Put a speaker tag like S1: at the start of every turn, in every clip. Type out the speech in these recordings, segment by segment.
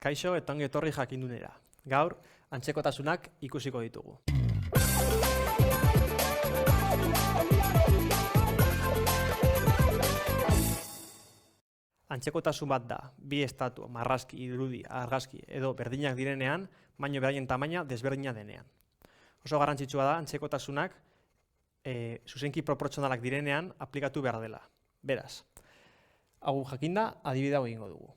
S1: Kaixo eta ongi etorri jakindunera. Gaur, antzekotasunak ikusiko ditugu. Antzekotasun bat da, bi estatu, marrazki, irudi, argazki edo berdinak direnean, baino beraien tamaina desberdina denean. Oso garrantzitsua da antzekotasunak zuzenki proportzionalak direnean aplikatu behar dela. Beraz, hau jakinda adibide hau egingo dugu.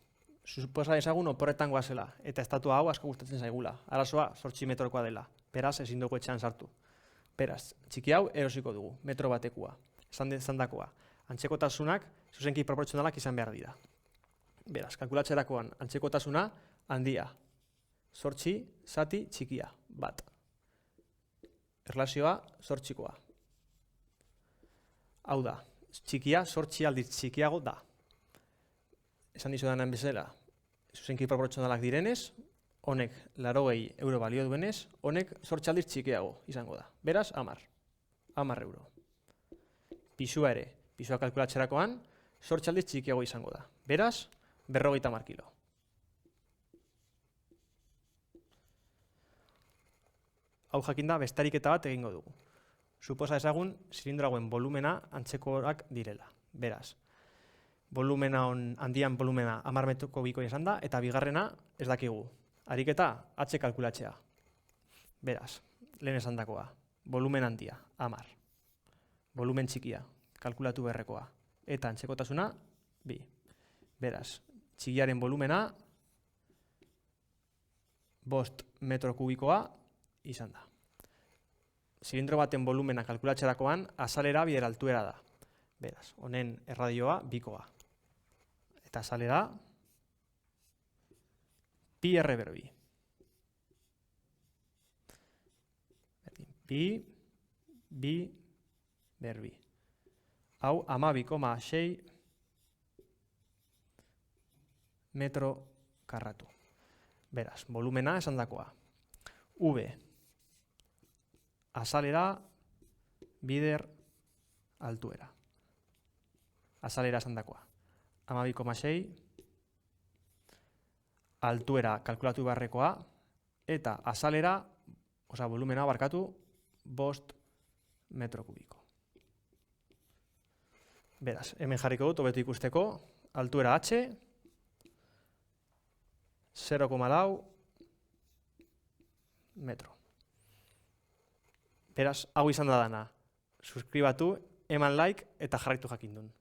S1: Suposa ezagun oporretan goazela, eta estatua hau asko gustatzen zaigula. Arazoa 8 metrokoa dela, beraz ezin dugu etxean sartu. Beraz, txiki hau erosiko dugu, metro batekoa, zandakoa. Antzekotasunak zuzenki proportzionalak izan behar dira. Beraz, kalkulatzerakoan antzekotasuna handia, 8 zati txikia, bat. Erlazioa 8koa. Hau da, txikia 8 aldiz txikiago da. Esan dizudanen bezala, zuzenki proportzionalak direnez, honek 80 euro balio duenez, honek 8 aldiz txikiago izango da. Beraz, 10 euro. Pisua ere, pisua kalkulatzerakoan, 8 aldiz txikiago izango da. Beraz, 50 kilo. Hau jakinda bestariketa bat egingo dugu. Suposa ezagun, zilindro hauen volumena antzekoak direla. Beraz, volumena handian volumena 10 metroko bikoa izan da, eta bigarrena ez dakigu. Ariketa, atxe kalkulatzea. Beraz, lehen esan dakoa, volumen handia, 10. Volumen txikia, kalkulatu beharrekoa. Eta antzekotasuna, 2. Beraz, txikiaren volumena 5 metro kubikoa izan da. Zilindro baten volumena kalkulatzerakoan azalera bider altuera da. Beraz, honen erradioa bikoa. Eta azalera pi r ber bi. Pi, bi, ber bi. Hau 12,6 metro karratu. Beraz, volumena esan dakoa. V. Azalera bider altuera. Azalera esan dakoa. 12,6 altuera kalkulatu beharrekoa eta azalera, volumena barkatu 5 metro kubiko. Beraz, hemen jarriko dut hobeto ikusteko, altuera H 0,4 metro. Beraz, hau izan da dana. Suskribatu, eman like eta jarraitu jakindun.